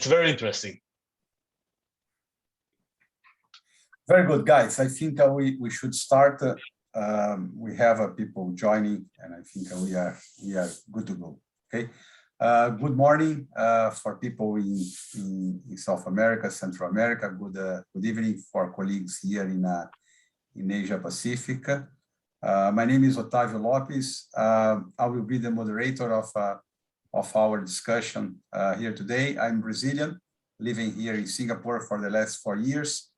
it's very interesting. Very good, guys. I think we should start. We have people joining, and I think we are good to go. Okay. Good morning for people in South America, Central America. Good evening for colleagues here in Asia Pacific. My name is Otávio Lopes. I will be the moderator of our discussion here today. I'm Brazilian, living here in Singapore for the last 4 years.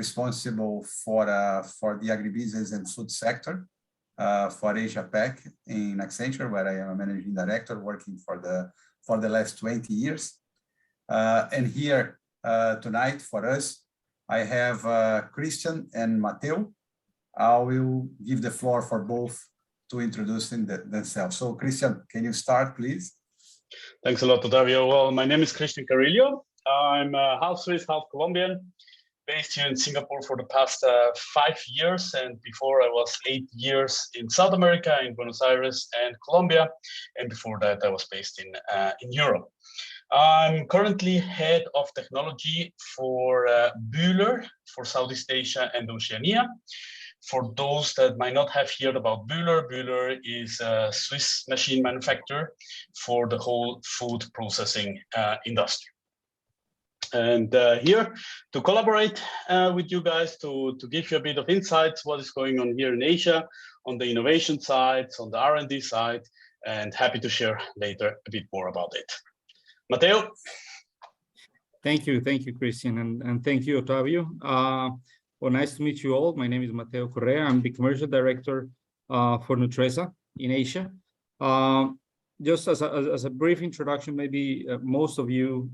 Responsible for the agribusiness and food sector for Asia Pac in Accenture, where I am a managing director working for the last 20 years. And here tonight for us, I have Christian and Mateo. I will give the floor for both to introducing themselves. So Christian, can you start, please? Thanks a lot, Otávio. Well, my name is Christian Carrillo. I'm half Swiss, half Colombian, based here in Singapore for the past 5 years, and before I was 8 years in South America, in Buenos Aires and Colombia, and before that I was based in Europe. I'm currently head of technology for Bühler for Southeast Asia and Oceania. For those that might not have heard about Bühler, Bühler is a Swiss machine manufacturer for the whole food processing industry. And here to collaborate with you guys to give you a bit of insights what is going on here in Asia on the innovation side, on the R&D side, and happy to share later a bit more about it. Mateo? Thank you, Christian, and thank you, Otávio. Well, nice to meet you all. My name is Mateo Correa. I'm the commercial director for Nutresa in Asia. Just as a brief introduction, maybe most of you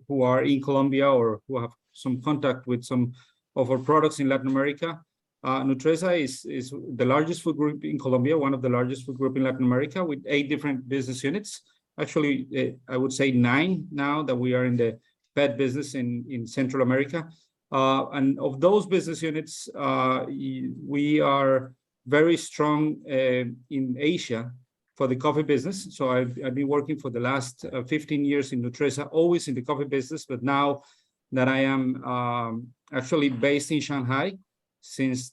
who are in Colombia or who have some contact with some of our products in Latin America, Nutresa is the largest food group in Colombia, one of the largest food group in Latin America with 8 different business units. Actually, I would say 9 now that we are in the pet business in Central America. And of those business units, we are very strong in Asia for the coffee business. So I've been working for the last 15 years in Nutresa, always in the coffee business. But now that I am actually based in Shanghai since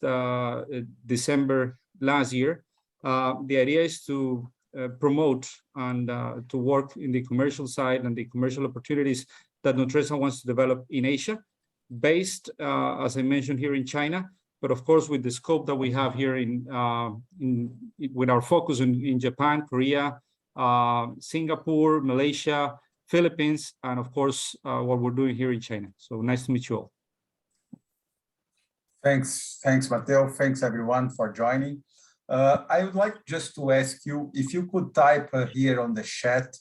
December last year, the idea is to promote and to work in the commercial side and the commercial opportunities that Nutresa wants to develop in Asia, based, as I mentioned, here in China, but of course with the scope that we have here with our focus in Japan, Korea, Singapore, Malaysia, Philippines, and of course what we're doing here in China. So nice to meet you all. Thanks, Mateo. Thanks everyone for joining. I would like just to ask you if you could type here on the chat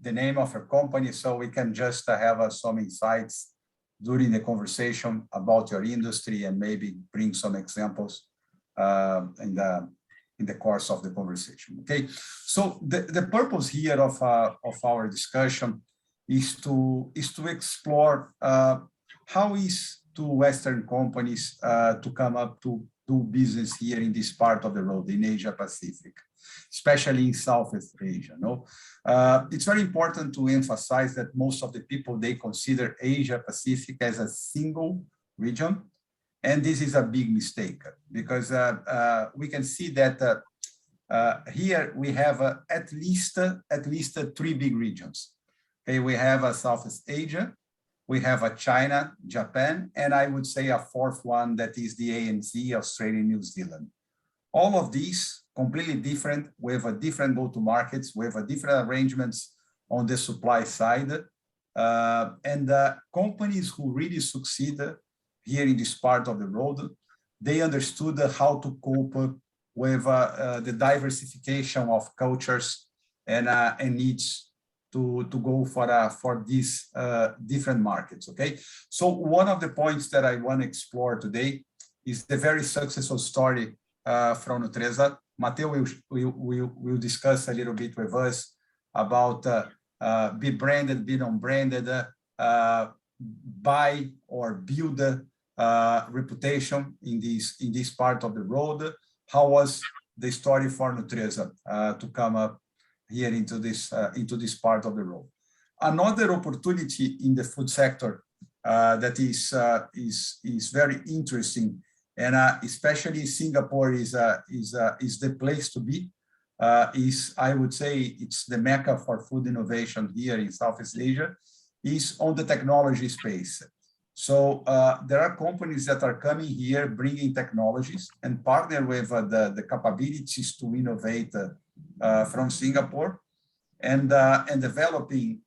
the name of your company, so we can just have some insights during the conversation about your industry and maybe bring some examples in the course of the conversation. Okay, so the purpose here of our discussion is to explore how is to Western companies to come up to do business here in this part of the world, in Asia Pacific, especially in Southeast Asia. No, it's very important to emphasize that most of the people, they consider Asia Pacific as a single region, and this is a big mistake because we can see that here we have at least 3 big regions. Okay, we have Southeast Asia, we have China, Japan, and I would say a 4th one that is the ANZ, Australia, New Zealand. All of these completely different, with a different go-to-markets, with a different arrangements on the supply side. And companies who really succeed here in this part of the world, they understood how to cope with the diversification of cultures and needs to go for these different markets. Okay, so one of the points that I want to explore today is the very successful story from Nutresa. Mateo will discuss a little bit with us about be branded, be non-branded, buy or build reputation in this part of the world. How was the story for Nutresa to come up here into this part of the road. Another opportunity in the food sector that is very interesting, and especially Singapore is the place to be. I would say it's the mecca for food innovation here in Southeast Asia, is on the technology space. So there are companies that are coming here, bringing technologies and partner with the capabilities to innovate from Singapore, and developing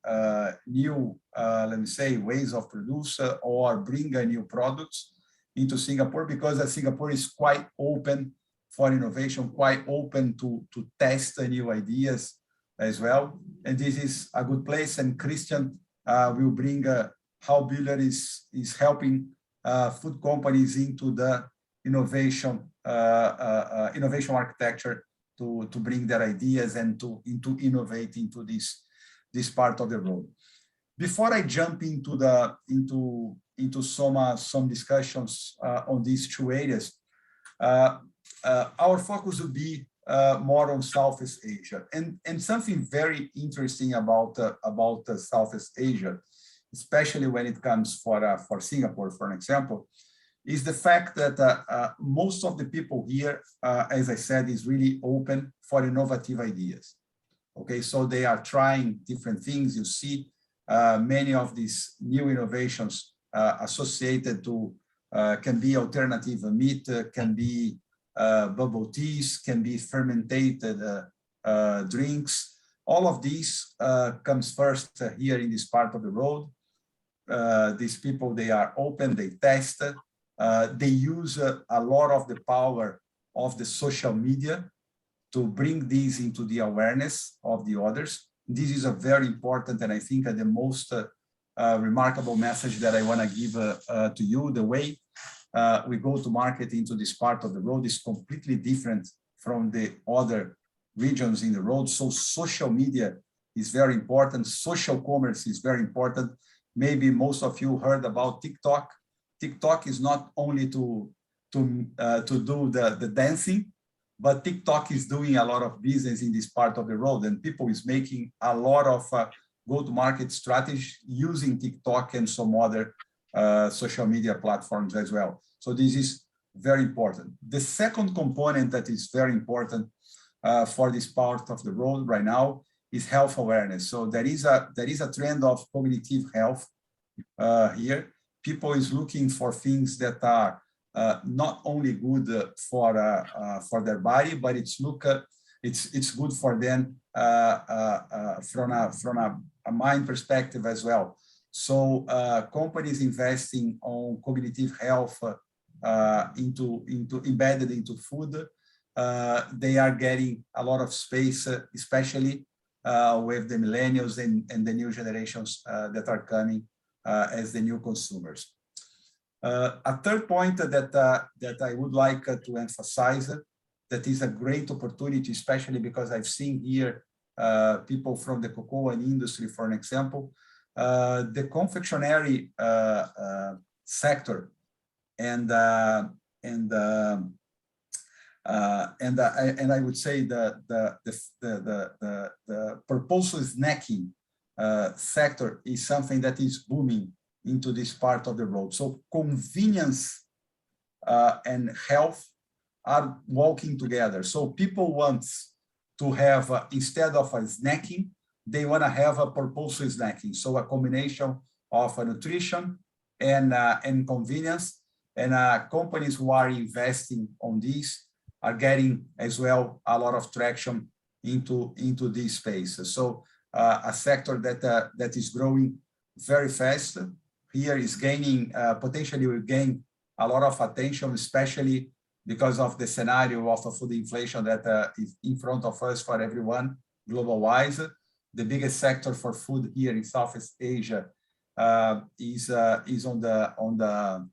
new, let me say, ways of produce or bring new products into Singapore, because Singapore is quite open for innovation, quite open to test new ideas as well. And this is a good place. And Christian will bring how Buehler is helping food companies into the innovation architecture to bring their ideas and to innovate into this part of the road. Before I jump into some discussions on these two areas, our focus will be more on Southeast Asia, and something very interesting about Southeast Asia, especially when it comes for Singapore, for example, is the fact that most of the people here, as I said, is really open for innovative ideas. Okay, so they are trying different things. You see many of these new innovations associated to can be alternative meat, can be bubble teas, can be fermented drinks. All of these comes first here in this part of the road. These people, they are open, they test, they use a lot of the power of the social media to bring these into the awareness of the others. This is a very important, and I think the most remarkable message that I want to give to you. The way we go to market into this part of the road is completely different from the other regions in the road. So social media is very important. Social commerce is very important. Maybe most of you heard about TikTok. TikTok is not only to do the dancing, but TikTok is doing a lot of business in this part of the road, and people is making a lot of go-to-market strategy using TikTok and some other social media platforms as well. So this is very important. The second component that is very important for this part of the road right now is health awareness. So there is a trend of cognitive health here. People is looking for things that are not only good for their body, but it's good for them from a mind perspective as well. So companies investing on cognitive health embedded into food, they are getting a lot of space, especially with the millennials and the new generations that are coming as the new consumers. A third point that I would like to emphasize, that is a great opportunity, especially because I've seen here people from the cocoa industry, for an example, the confectionery sector, and I would say the purposeful snacking sector is something that is booming into this part of the road. So convenience and health are walking together. So people want to have, instead of a snacking, they want to have a purposeful snacking. So a combination of nutrition and convenience, and companies who are investing on this are getting as well a lot of traction into this space. So a sector that is growing very fast here is gaining, potentially will gain a lot of attention, especially because of the scenario of food inflation that is in front of us for everyone global-wise. The biggest sector for food here in Southeast Asia is on the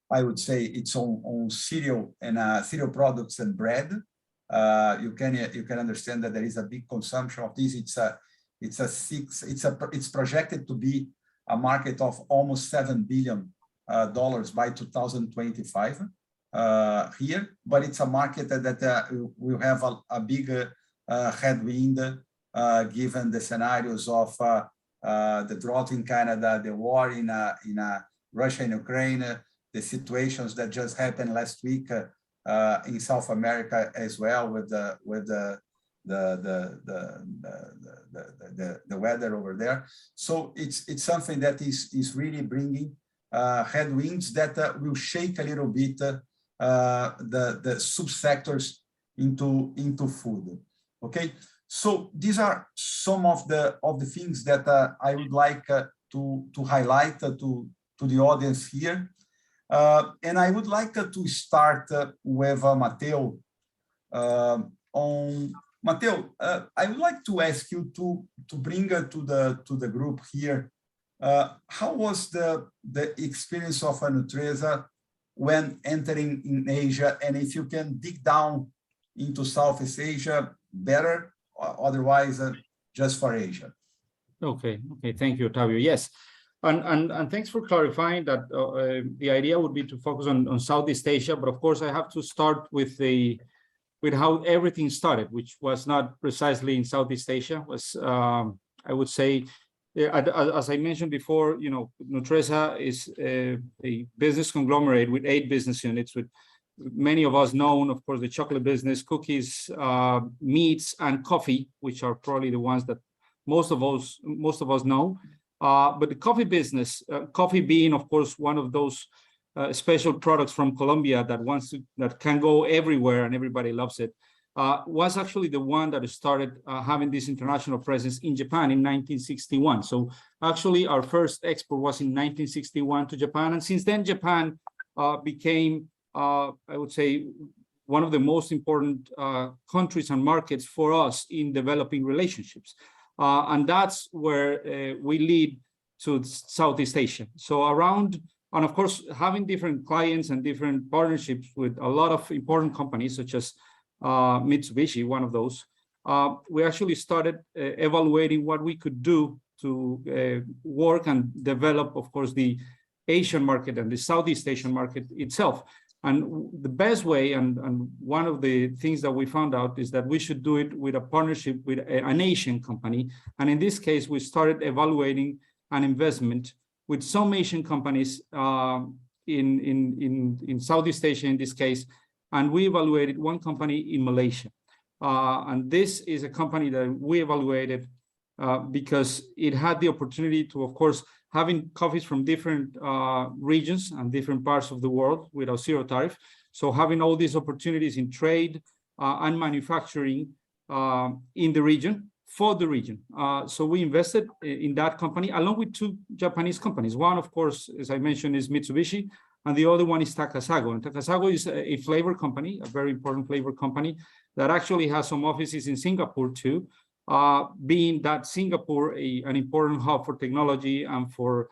I would say it's on cereal and cereal products and bread. You can understand that there is a big consumption of this. It's projected to be a market of almost $7 billion by 2025 here, but it's a market that will have a big headwind, given the scenarios of the drought in Canada, the war in Russia and Ukraine, the situations that just happened last week in South America as well, with the weather over there. So it's something that is really bringing headwinds that will shake a little bit the subsectors into food. Okay, so these are some of the things that I would like to highlight to the audience here. And I would like to start with Mateo. Mateo, I would like to ask you to bring to the group here. How was the experience of Nutresa when entering in Asia, and if you can dig down into Southeast Asia better, otherwise just for Asia? Okay, thank you, Otavio. Yes. And thanks for clarifying that the idea would be to focus on Southeast Asia, but of course I have to start with how everything started, which was not precisely in Southeast Asia. Was I would say, as I mentioned before, Nutresa is a business conglomerate with 8 business units, with many of us known, of course, the chocolate business, cookies, meats, and coffee, which are probably the ones that most of us know. But the coffee business, coffee being, of course, one of those special products from Colombia that can go everywhere and everybody loves it, was actually the one that started having this international presence in Japan in 1961. So actually, our first export was in 1961 to Japan, and since then, Japan became, I would say, one of the most important countries and markets for us in developing relationships. And that's where we lead to Southeast Asia. So around, and of course, having different clients and different partnerships with a lot of important companies, such as Mitsubishi, one of those, we actually started evaluating what we could do to work and develop, of course, the Asian market and the Southeast Asian market itself. And the best way, and one of the things that we found out, is that we should do it with a partnership with an Asian company. And in this case, we started evaluating an investment with some Asian companies in Southeast Asia, in this case. And we evaluated one company in Malaysia. And this is a company that we evaluated because it had the opportunity to, of course, having coffees from different regions and different parts of the world without zero tariff. So having all these opportunities in trade and manufacturing in the region, for the region. So we invested in that company along with 2 Japanese companies. One, of course, as I mentioned, is Mitsubishi, and the other one is Takasago. And Takasago is a flavor company, a very important flavor company that actually has some offices in Singapore too. Being that Singapore an important hub for technology and for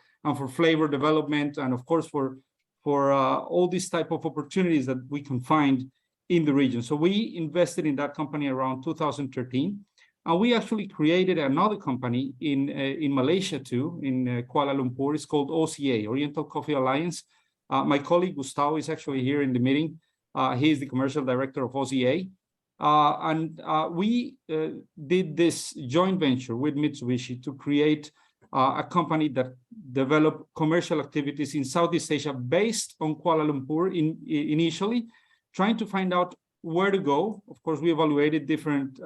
flavor development, and of course for all these type of opportunities that we can find in the region. So we invested in that company around 2013, and we actually created another company in Malaysia too, in Kuala Lumpur. It's called OCA, Oriental Coffee Alliance. My colleague Gustavo is actually here in the meeting. He is the commercial director of OCA. We did this joint venture with Mitsubishi to create a company that developed commercial activities in Southeast Asia based on Kuala Lumpur initially, trying to find out where to go. Of course, we evaluated different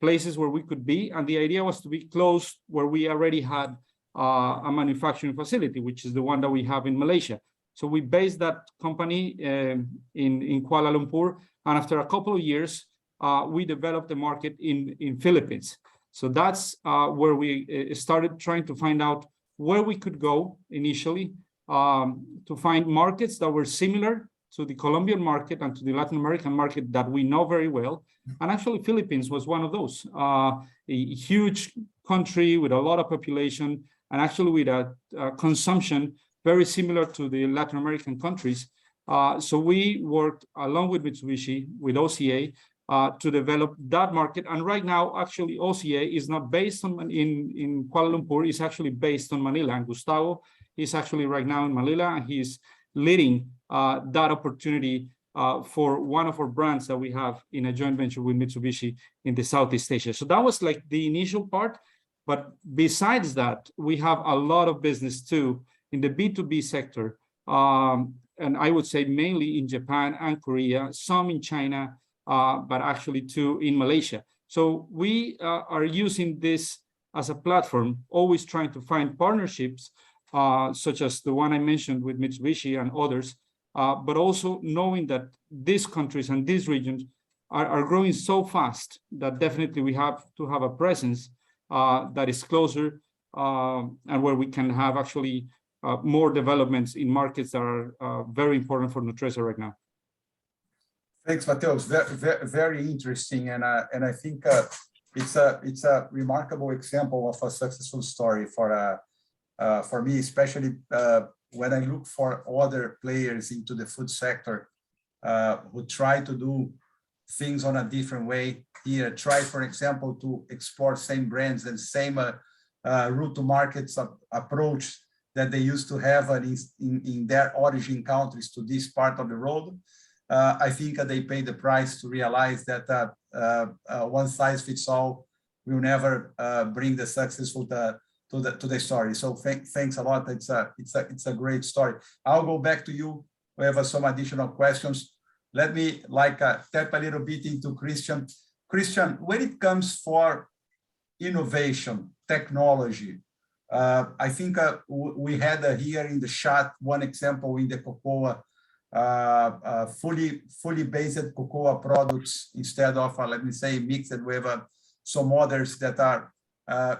places where we could be, and the idea was to be close where we already had a manufacturing facility, which is the one that we have in Malaysia. So we based that company in Kuala Lumpur, and after a couple of years, we developed a market in Philippines. So that's where we started trying to find out where we could go initially to find markets that were similar to the Colombian market and to the Latin American market that we know very well. And actually, Philippines was one of those, a huge country with a lot of population, and actually with a consumption very similar to the Latin American countries. So we worked along with Mitsubishi, with OCA, to develop that market. And right now, actually, OCA is not based in Kuala Lumpur, it's actually based on Manila. And Gustavo is actually right now in Manila, and he's leading that opportunity for one of our brands that we have in a joint venture with Mitsubishi in the Southeast Asia. So that was like the initial part. But besides that, we have a lot of business too in the B2B sector. And I would say mainly in Japan and Korea, some in China, but actually too in Malaysia. So we are using this as a platform, always trying to find partnerships, such as the one I mentioned with Mitsubishi and others, but also knowing that these countries and these regions are growing so fast that definitely we have to have a presence that is closer and where we can have actually more developments in markets that are very important for Nutresa right now. Thanks, Mateus. Very interesting, and I think it's a remarkable example of a successful story for me, especially when I look for other players into the food sector who try to do things on a different way. Here, try, for example, to export same brands and same route to markets approach that they used to have in their origin countries to this part of the world. I think they pay the price to realize that one size fits all will never bring the successful to the story. So thanks a lot. It's a great story. I'll go back to you. We have some additional questions. Let me tap a little bit into Christian. Christian, when it comes for innovation, technology, I think we had here in the chat one example in the cocoa, fully based cocoa products instead of, let me say, mixed with some others that are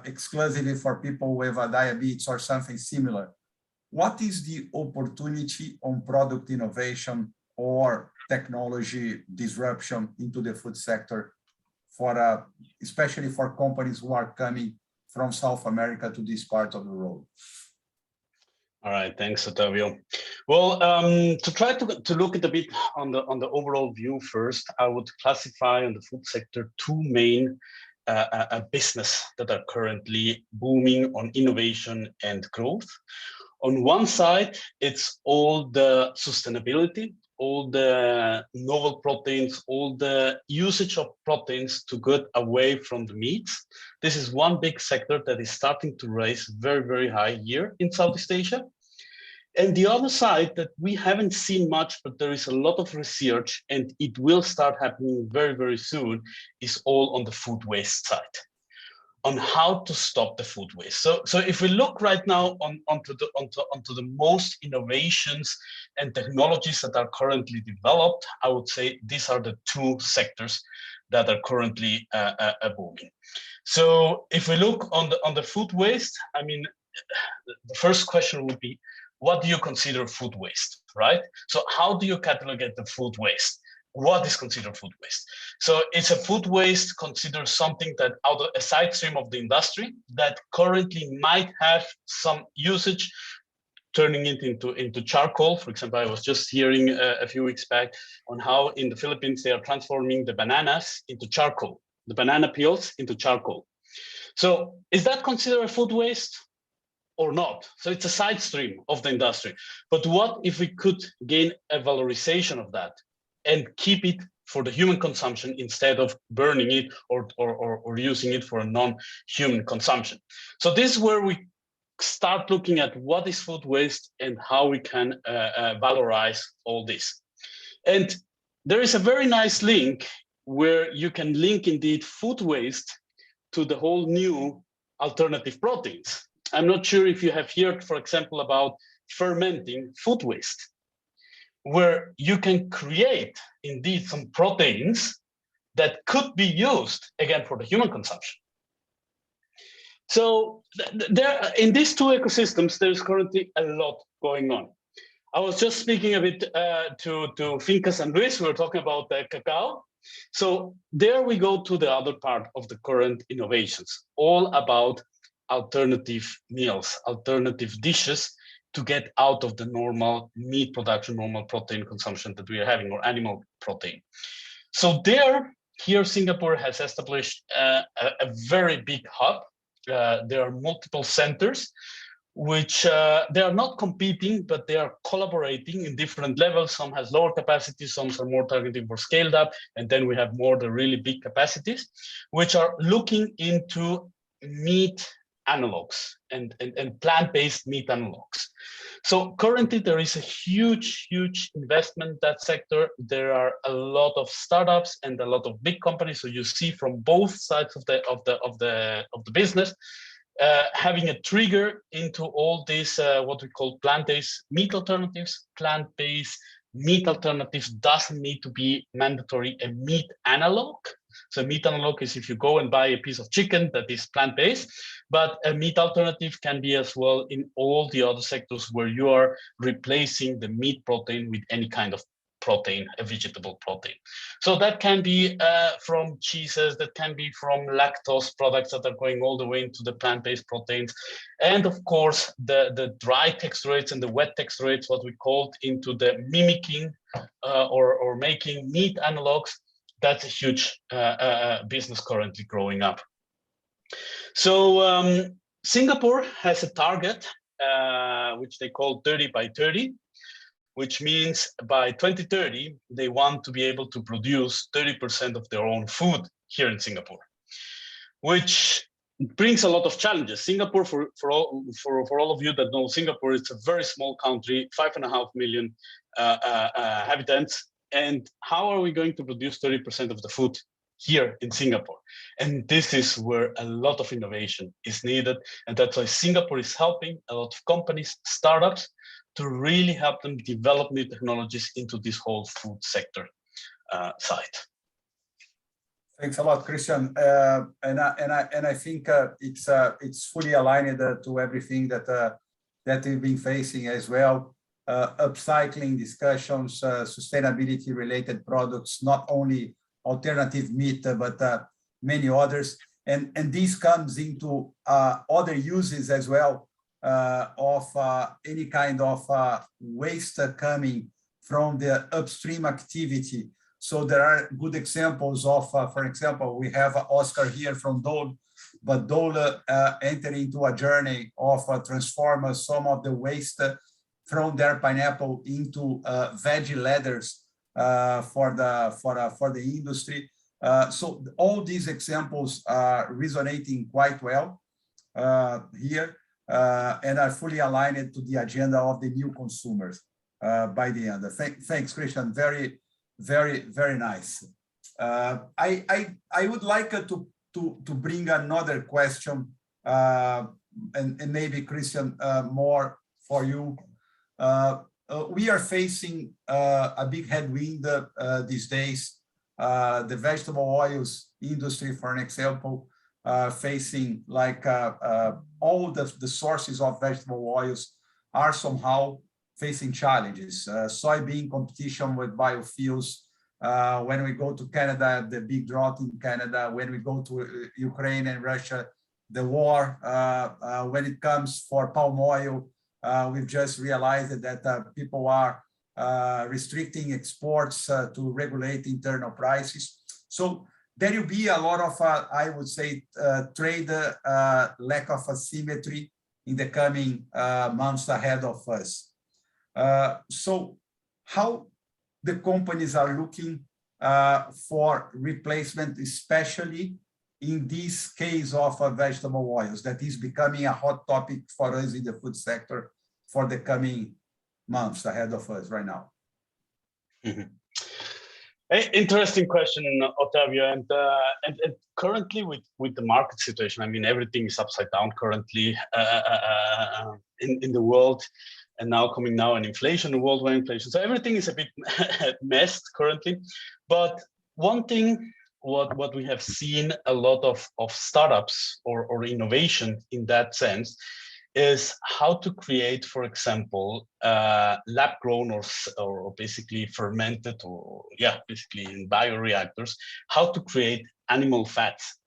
exclusively for people with diabetes or something similar. What is the opportunity on product innovation or technology disruption into the food sector for, especially for companies who are coming from South America to this part of the world? All right, thanks, Otavio. Well, to try to look at a bit on the overall view first, I would classify on the food sector two main business that are currently booming on innovation and growth. On one side, it's all the sustainability, all the novel proteins, all the usage of proteins to get away from the meats. This is one big sector that is starting to rise very, very high here in Southeast Asia. And the other side that we haven't seen much, but there is a lot of research and it will start happening very, very soon, is all on the food waste side, on how to stop the food waste. So if we look right now onto the most innovations and technologies that are currently developed, I would say these are the two sectors that are currently booming. So if we look on the food waste, I mean, the first question would be, what do you consider food waste, right? So how do you catalogate the food waste? What is considered food waste? So it's a food waste considered something that out of a side stream of the industry that currently might have some usage, turning it into charcoal. For example, I was just hearing a few weeks back on how in the Philippines they are transforming the bananas into charcoal, the banana peels into charcoal. So is that considered a food waste or not? So it's a side stream of the industry. But what if we could gain a valorization of that and keep it for the human consumption instead of burning it or using it for a non-human consumption? So this is where we start looking at what is food waste and how we can valorize all this. And there is a very nice link where you can link indeed food waste to the whole new alternative proteins. I'm not sure if you have heard, for example, about fermenting food waste, where you can create indeed some proteins that could be used again for the human consumption. So there, in these two ecosystems, there's currently a lot going on. I was just speaking a bit to Fincas and Luis. We were talking about the cacao. So there we go to the other part of the current innovations, all about alternative meals, alternative dishes to get out of the normal meat production, normal protein consumption that we are having, or animal protein. So here Singapore has established a very big hub. There are multiple centers which they are not competing, but they are collaborating in different levels. Some has lower capacity, some are more targeting for scaled up, and then we have more the really big capacities, which are looking into meat analogs and plant-based meat analogs. So currently there is a huge investment in that sector. There are a lot of startups and a lot of big companies. So you see from both sides of the business having a trigger into all these what we call plant-based meat alternatives. Plant-based meat alternatives doesn't need to be mandatory a meat analog. So meat analog is if you go and buy a piece of chicken that is plant-based, but a meat alternative can be as well in all the other sectors where you are replacing the meat protein with any kind of protein, a vegetable protein. So that can be from cheeses, that can be from lactose products that are going all the way into the plant-based proteins. And of course, the dry texturates and the wet texturates, what we called into the mimicking or making meat analogs. That's a huge business currently growing up. So Singapore has a target, which they call 30 by 30, which means by 2030, they want to be able to produce 30% of their own food here in Singapore, which brings a lot of challenges. Singapore, for all of you that know Singapore, it's a very small country, 5.5 million inhabitants. And how are we going to produce 30% of the food here in Singapore? And this is where a lot of innovation is needed. And that's why Singapore is helping a lot of companies, startups, to really help them develop new technologies into this whole food sector side. Thanks a lot, Christian. And I think it's fully aligned to everything that we've been facing as well. Upcycling discussions, sustainability-related products, not only alternative meat, but many others. And this comes into other uses as well of any kind of waste coming from the upstream activity. So there are good examples of, for example, we have Oscar here from Dole, but Dole entered into a journey of transforming some of the waste from their pineapple into veggie leathers for the industry. So all these examples are resonating quite well here and are fully aligned to the agenda of the new consumers by the end. Thanks, Christian. Very, very, very nice. I would like to bring another question, and maybe Christian, more for you. We are facing a big headwind these days. The vegetable oils industry, for an example, facing like all the sources of vegetable oils are somehow facing challenges. Soybean competition with biofuels. When we go to Canada, the big drought in Canada. When we go to Ukraine and Russia, the war. When it comes for palm oil, we've just realized that people are restricting exports to regulate internal prices. So there will be a lot of, I would say, trade lack of asymmetry in the coming months ahead of us. So how the companies are looking for replacement, especially in this case of vegetable oils, that is becoming a hot topic for us in the food sector for the coming months ahead of us right now. Mm-hmm. Interesting question, Otavio. And currently with the market situation, I mean, everything is upside down currently in the world, and now coming an inflation, worldwide inflation. So everything is a bit messed currently. But one thing, what we have seen a lot of startups or innovation in that sense is how to create, for example, lab grown or basically fermented or basically in bioreactors, how to create animal fats.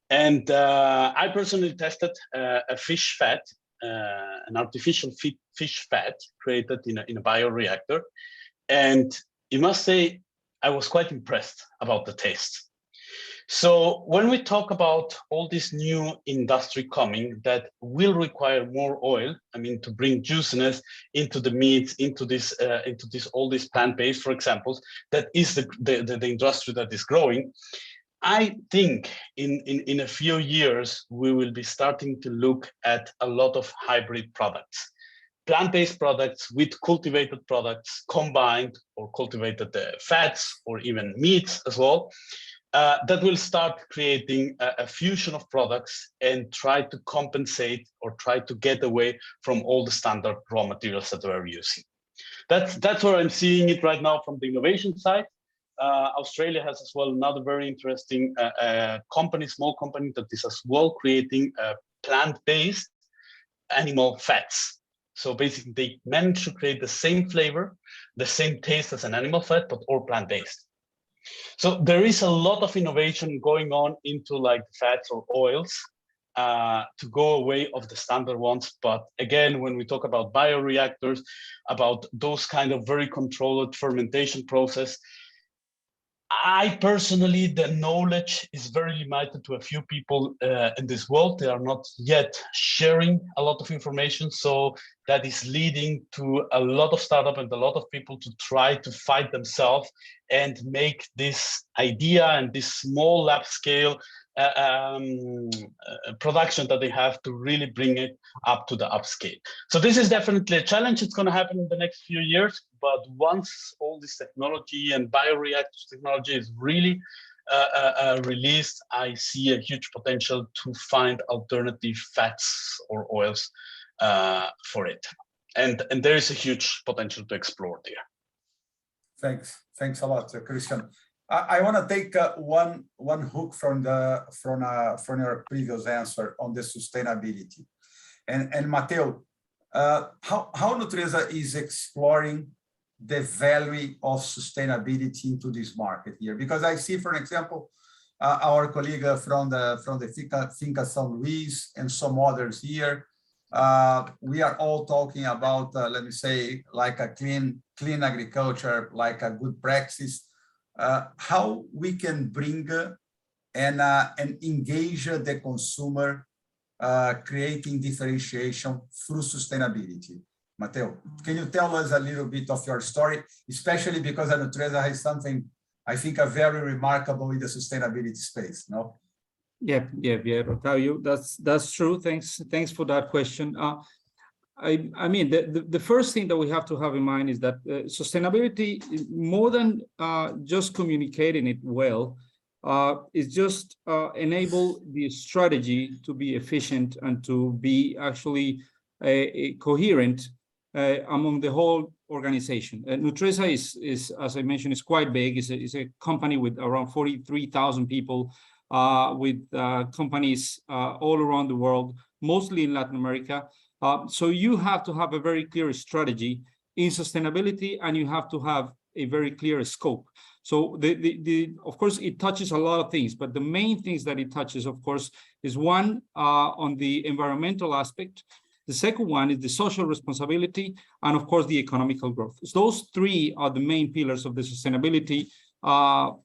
And I personally tested a fish fat, an artificial fish fat created in a bioreactor. And you must say, I was quite impressed about the taste. So when we talk about all this new industry coming that will require more oil, I mean, to bring juiciness into the meats, into this all this plant-based, for example, that is the industry that is growing. I think in a few years, we will be starting to look at a lot of hybrid products, plant-based products with cultivated products combined, or cultivated fats, or even meats as well. That will start creating a fusion of products and try to compensate or try to get away from all the standard raw materials that we're using. That's where I'm seeing it right now from the innovation side. Australia has as well another very interesting company, small company, that is as well creating plant-based animal fats. So basically they manage to create the same flavor, the same taste as an animal fat, but all plant-based. So there is a lot of innovation going on into like fats or oils to go away of the standard ones. But again, when we talk about bioreactors, about those kind of very controlled fermentation process, I personally, the knowledge is very limited to a few people in this world. They are not yet sharing a lot of information. So that is leading to a lot of startup and a lot of people to try to fight themselves and make this idea and this small lab scale production that they have to really bring it up to the upscale. So this is definitely a challenge. It's going to happen in the next few years, but once all this technology and bioreactors technology is really released, I see a huge potential to find alternative fats or oils for it. And there is a huge potential to explore there. Thanks a lot, Christian. I want to take one hook from your previous answer on the sustainability, and Mateo, how Nutresa is exploring the value of sustainability into this market here, because I see, for example, our colleague from the Finca São Luís and some others here. We are all talking about, let me say, like a clean agriculture, like a good practice. How we can bring and engage the consumer, creating differentiation through sustainability. Mateo, can you tell us a little bit of your story, especially because Nutresa has something, I think, very remarkable in the sustainability space, no? Yeah, Octavio, that's true. Thanks for that question. I mean, the first thing that we have to have in mind is that sustainability, more than just communicating it well, is just enable the strategy to be efficient and to be actually coherent among the whole organization. Nutresa is, as I mentioned, is quite big. It's a company with around 43,000 people, with companies all around the world, mostly in Latin America. So you have to have a very clear strategy in sustainability, and you have to have a very clear scope. So of course, it touches a lot of things, but the main things that it touches, of course, is one, on the environmental aspect. The second one is the social responsibility, and of course, the economical growth. So those three are the main pillars of the sustainability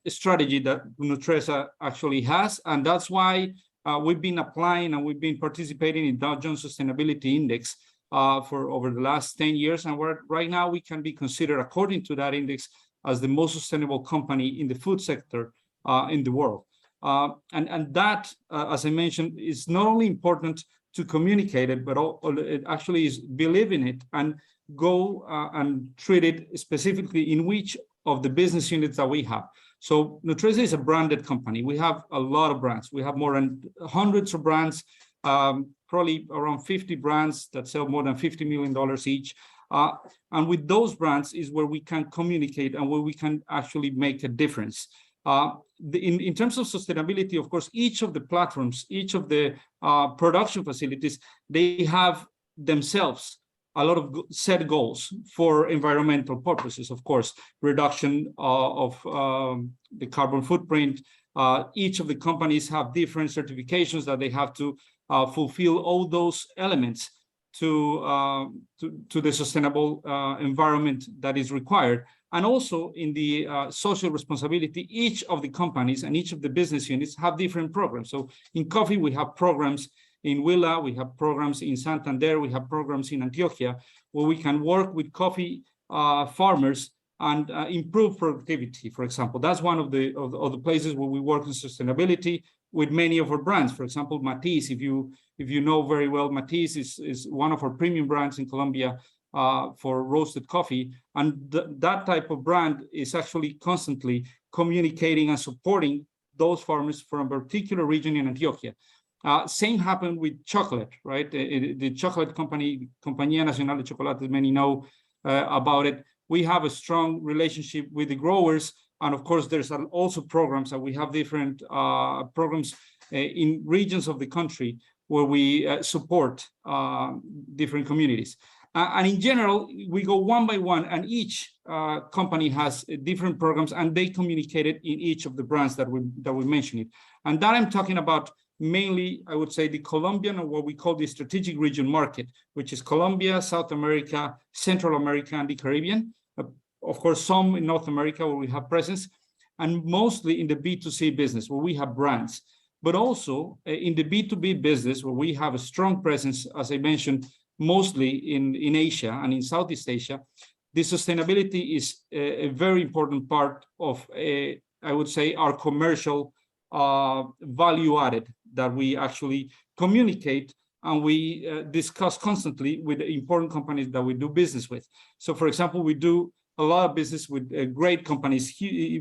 strategy that Nutresa actually has, and that's why we've been applying and we've been participating in Dow Jones Sustainability Index for over the last 10 years. And right now we can be considered, according to that index, as the most sustainable company in the food sector in the world. And that, as I mentioned, is not only important to communicate it, but it actually is believe in it and go and treat it specifically in which of the business units that we have. So Nutresa is a branded company. We have a lot of brands. We have more than hundreds of brands, probably around 50 brands that sell more than $50 million each. And with those brands is where we can communicate and where we can actually make a difference. In terms of sustainability, of course, each of the platforms, each of the production facilities, they have themselves a lot of set goals for environmental purposes, of course, reduction of the carbon footprint. Each of the companies have different certifications that they have to fulfill all those elements to the sustainable environment that is required. And also in the social responsibility, each of the companies and each of the business units have different programs. So in coffee, we have programs in Huila, we have programs in Santander, we have programs in Antioquia, where we can work with coffee farmers and improve productivity, for example. That's one of the places where we work on sustainability with many of our brands. For example, Matiz, if you know very well, Matiz is one of our premium brands in Colombia for roasted coffee. And that type of brand is actually constantly communicating and supporting those farmers from a particular region in Antioquia. Same happened with chocolate, right? The chocolate company, Compañía Nacional de Chocolate, many know about it. We have a strong relationship with the growers. And of course, there's also programs that we have different programs in regions of the country where we support different communities. And in general, we go one by one, and each company has different programs, and they communicate it in each of the brands that we mentioned. And that I'm talking about mainly, I would say, the Colombian, or what we call the strategic region market, which is Colombia, South America, Central America, and the Caribbean. Of course, some in North America where we have presence, and mostly in the B2C business where we have brands, but also in the B2B business where we have a strong presence, as I mentioned, mostly in Asia and in Southeast Asia. The sustainability is a very important part of, I would say, our commercial value added that we actually communicate and we discuss constantly with the important companies that we do business with. So, for example, we do a lot of business with great companies,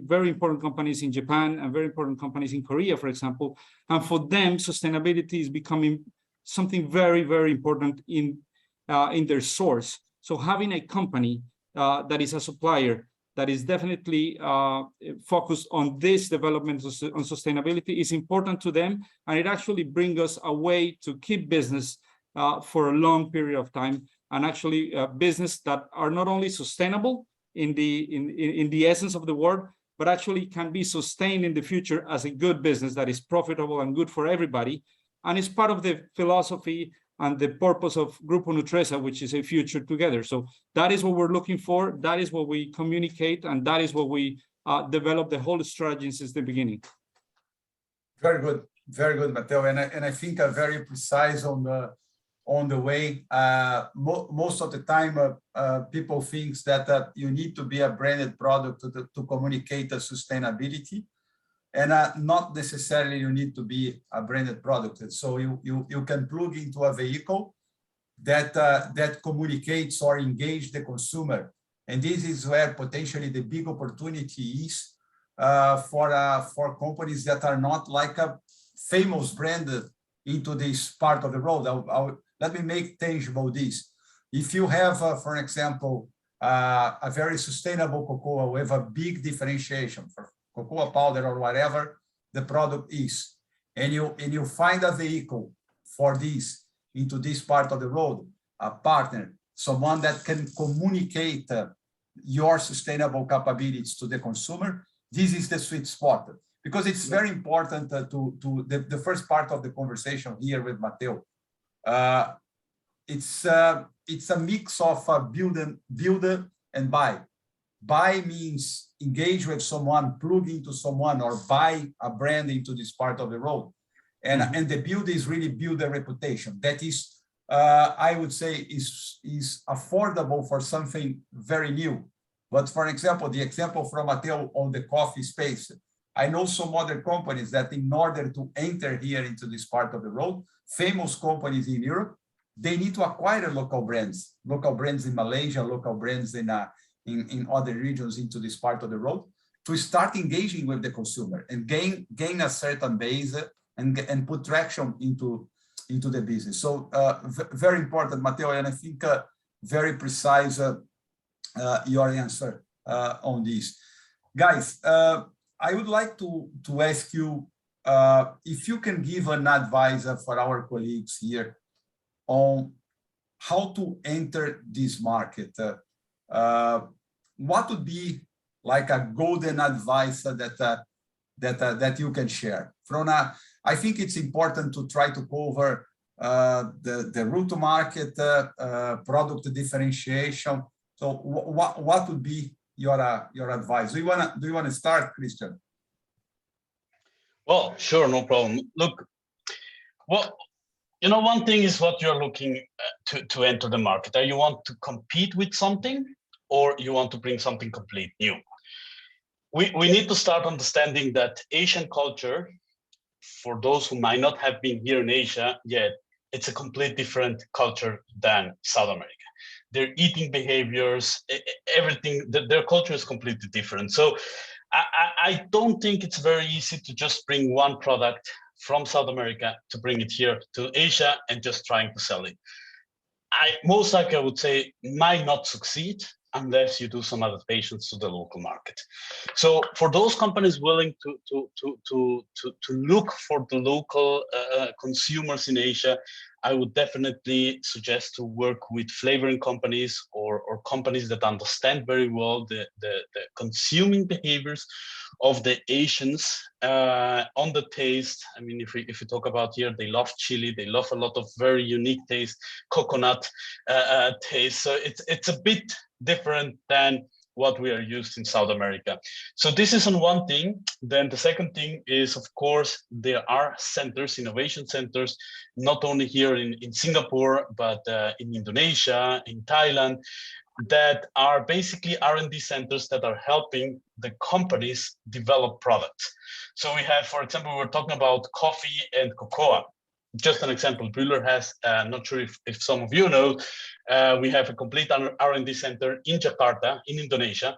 very important companies in Japan and very important companies in Korea, for example. And for them, sustainability is becoming something very, very important in their source. So having a company that is a supplier that is definitely focused on this development on sustainability is important to them, and it actually brings us a way to keep business for a long period of time, and actually business that are not only sustainable in the essence of the word, but actually can be sustained in the future as a good business that is profitable and good for everybody, and is part of the philosophy and the purpose of Grupo Nutresa, which is a future together. So that is what we're looking for. That is what we communicate, and that is what we develop the whole strategy since the beginning. Very good, Mateo. And I think very precise on the way. Most of the time, people think that you need to be a branded product to communicate the sustainability. And not necessarily you need to be a branded product. So you can plug into a vehicle that communicates or engage the consumer. And this is where potentially the big opportunity is for companies that are not like a famous brand into this part of the world. Let me make tangible this. If you have, for example, a very sustainable cocoa with a big differentiation for cocoa powder or whatever the product is, and you find a vehicle for this into this part of the road, a partner, someone that can communicate your sustainable capabilities to the consumer, this is the sweet spot. Because it's very important to the first part of the conversation here with Mateo. It's a mix of build and buy. Buy means engage with someone, plug into someone, or buy a brand into this part of the road. And the build is really build a reputation. That is, I would say, is affordable for something very new. But for example, the example from Mateo on the coffee space, I know some other companies that in order to enter here into this part of the road, famous companies in Europe, they need to acquire local brands in Malaysia, local brands in other regions into this part of the road, to start engaging with the consumer and gain a certain base and put traction into the business. So very important, Mateo, and I think very precise your answer on this. Guys, I would like to ask you if you can give an advice for our colleagues here on how to enter this market. What would be like a golden advice that you can share? I think it's important to try to cover the route to market, product differentiation. So what would be your advice? Do you wanna start, Christian? Well, sure, no problem. Look, well, you know, one thing is what you're looking to enter the market. You want to compete with something, or you want to bring something complete new. We need to start understanding that Asian culture, for those who might not have been here in Asia yet, it's a complete different culture than South America. Their eating behaviors, everything, their culture is completely different. So I don't think it's very easy to just bring one product from South America to bring it here to Asia and just trying to sell it. Most likely I would say might not succeed unless you do some adaptations to the local market. So for those companies willing to look for the local consumers in Asia, I would definitely suggest to work with flavoring companies or companies that understand very well the consuming behaviors of the Asians on the taste. I mean, if we talk about here, they love chili, they love a lot of very unique taste, coconut taste. So it's a bit different than what we are used in South America. So this is on one thing. Then the second thing is, of course, there are centers, innovation centers, not only here in Singapore, but in Indonesia, in Thailand, that are basically R&D centers that are helping the companies develop products. So we have, for example, we're talking about coffee and cocoa. Just an example, Bühler has, not sure if some of you know, we have a complete R&D center in Jakarta, in Indonesia,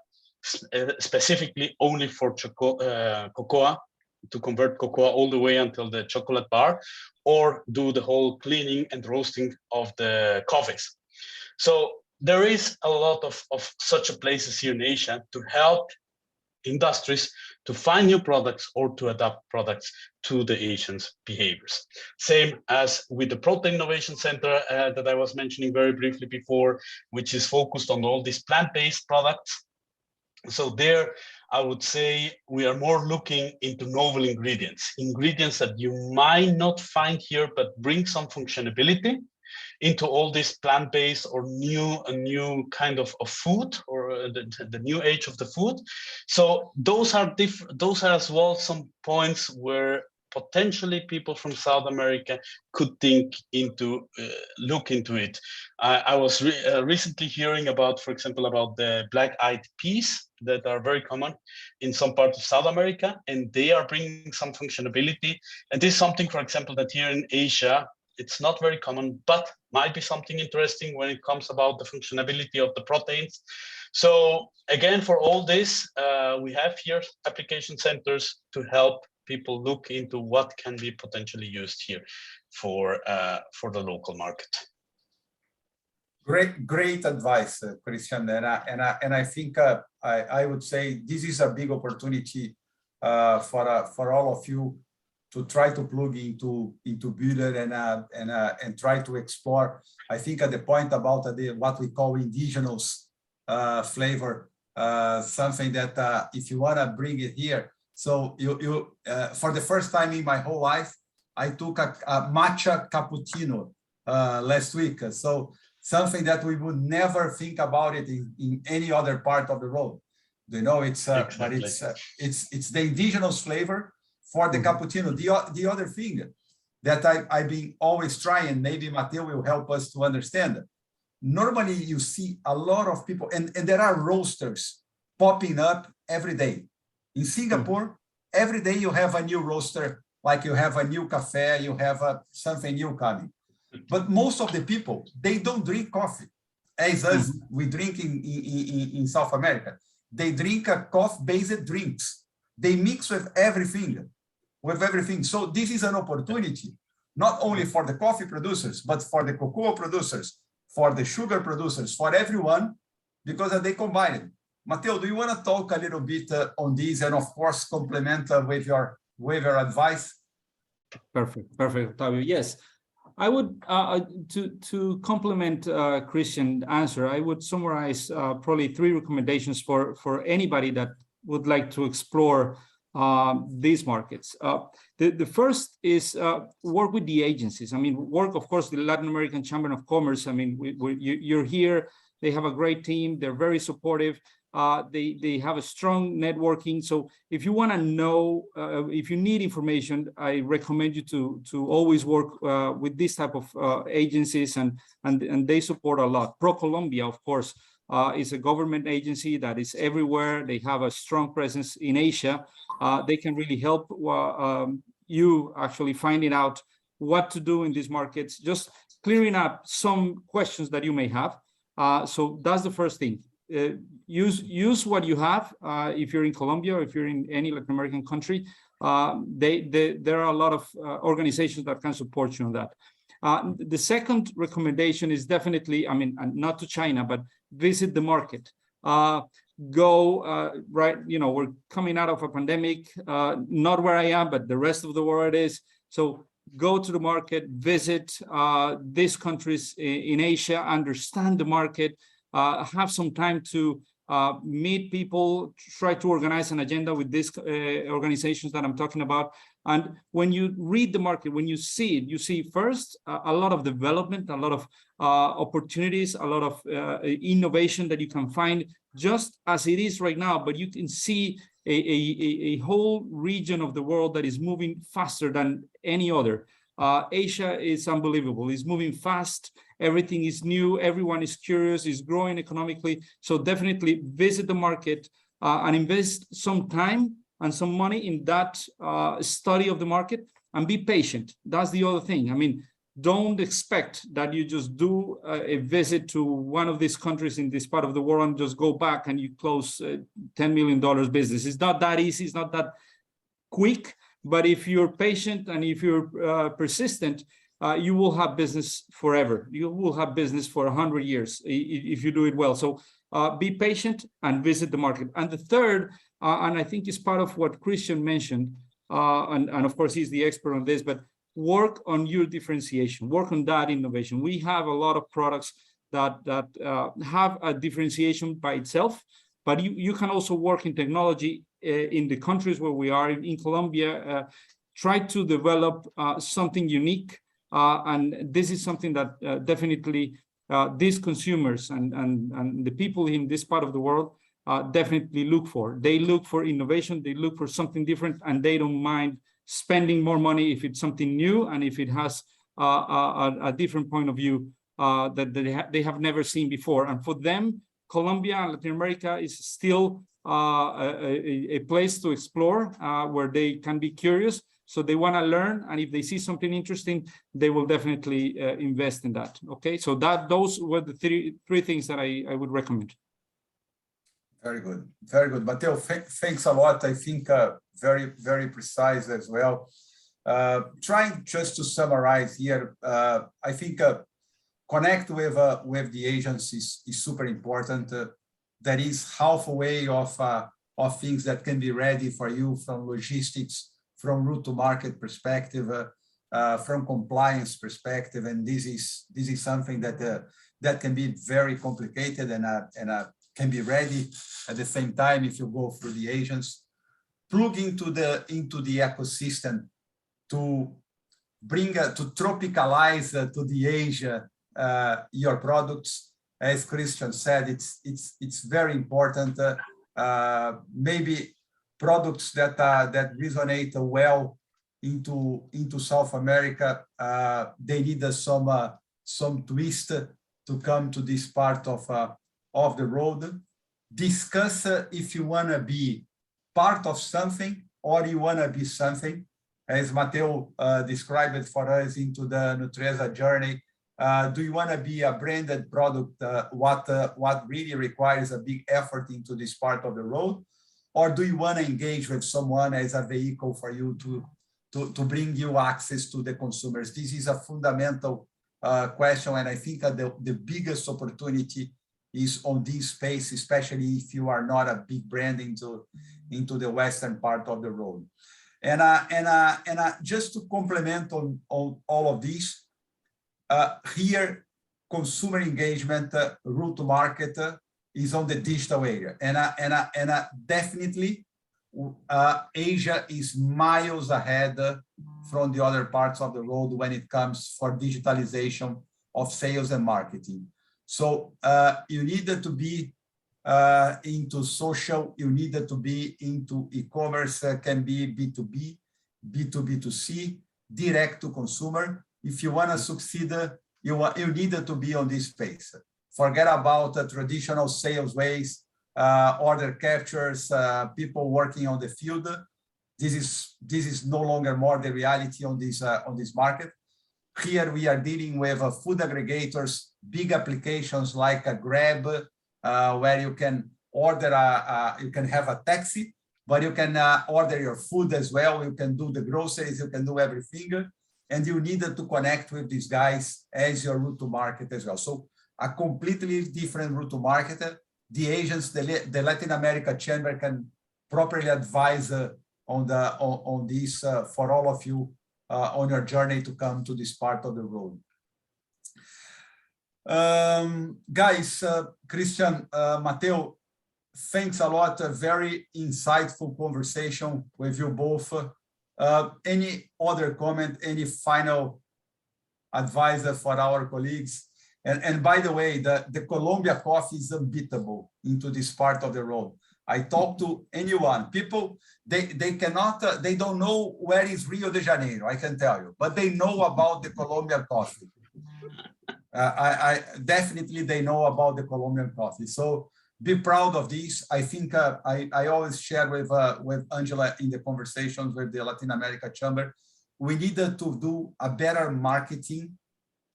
specifically only for cocoa, to convert cocoa all the way until the chocolate bar, or do the whole cleaning and roasting of the coffees. So there is a lot of such places here in Asia to help industries to find new products or to adapt products to the Asians' behaviors. Same as with the Protein Innovation Center that I was mentioning very briefly before, which is focused on all these plant-based products. So there, I would say we are more looking into novel ingredients that you might not find here, but bring some functionality into all this plant-based or a new kind of food, or the new age of the food. So those are as well some points where potentially people from South America could look into it. I was recently hearing about, for example, about the black-eyed peas that are very common in some parts of South America, and they are bringing some functionality. And this is something, for example, that here in Asia, it's not very common, but might be something interesting when it comes about the functionality of the proteins. So again, for all this, we have here application centers to help people look into what can be potentially used here for the local market. Great advice, Christian. And I think I would say this is a big opportunity for all of you to try to plug into Bühler and try to explore. I think at the point about what we call indigenous flavor, something that if you want to bring it here. So you for the first time in my whole life, I took a matcha cappuccino last week. So something that we would never think about it in any other part of the world. You know, it's exactly. But it's the indigenous flavor for the cappuccino. The other thing that I've been always trying, maybe Mateo will help us to understand. Normally you see a lot of people, and there are roasters popping up every day. In Singapore, every day you have a new roaster, like you have a new cafe, you have something new coming. But most of the people, they don't drink coffee as us, we drink in South America. They drink a coffee-based drinks. They mix with everything. So this is an opportunity, not only for the coffee producers, but for the cocoa producers, for the sugar producers, for everyone, because they combine it. Mateo, do you want to talk a little bit on this, and of course complement with your advice? Perfect, Octavio. Yes, I would to complement Christian's answer, I would summarize probably 3 recommendations for anybody that would like to explore these markets. The first is work with the agencies. I mean, work, of course, the Latin American Chamber of Commerce. I mean, you're here. They have a great team. They're very supportive. They have a strong networking. So if you want to know, if you need information, I recommend you to always work with this type of agencies, and they support a lot. Colombia, of course, is a government agency that is everywhere. They have a strong presence in Asia. They can really help you actually finding out what to do in these markets, just clearing up some questions that you may have. So that's the first thing. Use what you have. If you're in Colombia, or if you're in any Latin American country, there are a lot of organizations that can support you on that. The second recommendation is definitely, I mean, not to China, but visit the market. Go right, you know, we're coming out of a pandemic, not where I am, but the rest of the world is. So go to the market, visit these countries in Asia, understand the market, have some time to meet people, try to organize an agenda with these organizations that I'm talking about. And when you read the market, when you see it, you see first a lot of development, a lot of opportunities, a lot of innovation that you can find just as it is right now, but you can see a whole region of the world that is moving faster than any other. Asia is unbelievable. It's moving fast. Everything is new. Everyone is curious, is growing economically. So definitely visit the market and invest some time and some money in that study of the market, and be patient. That's the other thing. I mean, don't expect that you just do a visit to one of these countries in this part of the world and just go back and you close $10 million business. It's not that easy. It's not that quick. But if you're patient and if you're persistent, you will have business forever. You will have business for 100 years if you do it well. So be patient and visit the market. And the third, and I think it's part of what Christian mentioned, and of course he's the expert on this, but work on your differentiation, work on that innovation. We have a lot of products that have a differentiation by itself, but you can also work in technology in the countries where we are. In Colombia, try to develop something unique. And this is something that definitely these consumers and the people in this part of the world definitely look for. They look for innovation, they look for something different, and they don't mind spending more money if it's something new and if it has a different point of view that they have never seen before. And for them, Colombia and Latin America is still a place to explore where they can be curious. So they want to learn, and if they see something interesting, they will definitely invest in that. Okay, so those were the three things that I would recommend. Very good, very good, Mateo. Thanks a lot. I think very, very precise as well. Trying just to summarize here, I think connect with the agencies is super important. That is halfway of things that can be ready for you from logistics, from route to market perspective, from compliance perspective, and this is something that can be very complicated and can be ready at the same time if you go through the agents. Plug into the ecosystem to bring to tropicalize to the Asia your products. As Christian said, it's very important. Maybe products that resonate well into South America, they need some twist to come to this part of the road. Discuss if you want to be part of something or you want to be something. As Mateo described it for us into the Nutresa journey, do you want to be a branded product, what really requires a big effort into this part of the road? Or do you want to engage with someone as a vehicle for you to bring you access to the consumers? This is a fundamental question, and I think the biggest opportunity is on this space, especially if you are not a big brand into the western part of the road. And just to complement on all of this, here consumer engagement, route to market is on the digital area, and definitely Asia is miles ahead from the other parts of the world when it comes for digitalization of sales and marketing. So you need to be into social, you needed to be into e-commerce, can be B2B, B2B2C, direct to consumer. If you want to succeed, you needed to be on this space. Forget about the traditional sales ways, order captures, people working on the field. This is no longer more the reality on this market. Here we are dealing with food aggregators, big applications like a Grab, where you can order you can have a taxi, but you can order your food as well. You can do the groceries, you can do everything, and you needed to connect with these guys as your route to market as well. So a completely different route to market. The agents, the Latin America Chamber can properly advise on this for all of you on your journey to come to this part of the road. Guys, Christian, Mateo, thanks a lot. A very insightful conversation with you both. Any other comment, any final advice for our colleagues? And by the way, the Colombia coffee is unbeatable into this part of the road. I talk to anyone, people, they don't know where is Rio de Janeiro, I can tell you, but they know about the Colombian coffee. I definitely they know about the Colombian coffee. So be proud of this. I think I always share with Angela in the conversations with the Latin America Chamber, we needed to do a better marketing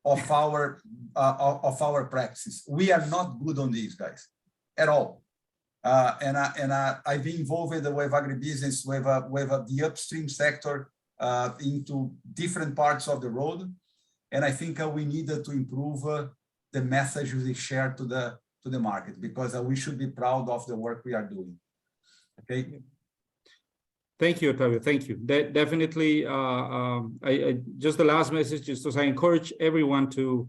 of our practices. We are not good on these, guys, at all. And I've been involved with agribusiness, with the upstream sector into different parts of the road. And I think we needed to improve the message we share to the market, because we should be proud of the work we are doing. Okay. Thank you, Otavio. Thank you. Definitely. I just the last message, just as I encourage everyone to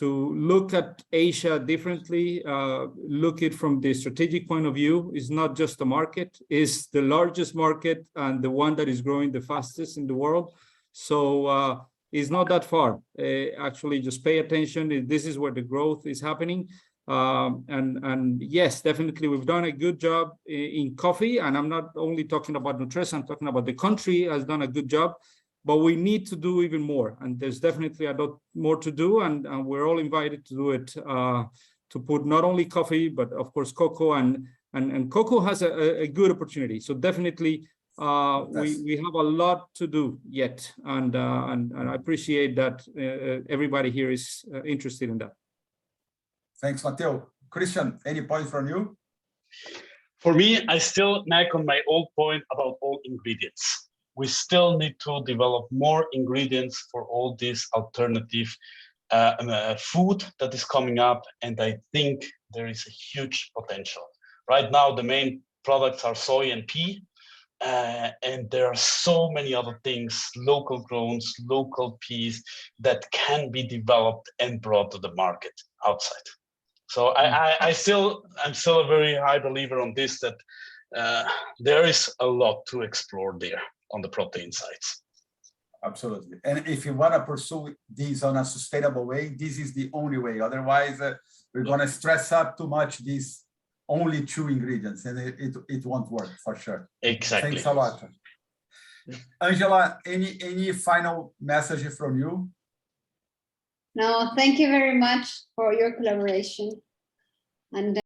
look at Asia differently, look it from the strategic point of view. It's not just a market, it's the largest market and the one that is growing the fastest in the world. So it's not that far. Actually, just pay attention. This is where the growth is happening. And yes, definitely we've done a good job in coffee, and I'm not only talking about Nutresa, I'm talking about the country has done a good job, but we need to do even more, and there's definitely a lot more to do, and we're all invited to do it, to put not only coffee but of course cocoa, and cocoa has a good opportunity. So definitely we have a lot to do yet, and I appreciate that everybody here is interested in that. Thanks, Mateo. Christian, any point from you? For me, I still nag on my old point about all ingredients. We still need to develop more ingredients for all this alternative food that is coming up, and I think there is a huge potential. Right now, the main products are soy and pea, and there are so many other things, local grows, local peas, that can be developed and brought to the market outside. So I'm still a very high believer on this, that there is a lot to explore there on the protein sides. Absolutely. And if you want to pursue these on a sustainable way, this is the only way. Otherwise, we're going to stress up too much these only 2 ingredients, and it won't work for sure. Exactly. Thanks a lot. Angela, any final message from you? No, thank you very much for your collaboration. And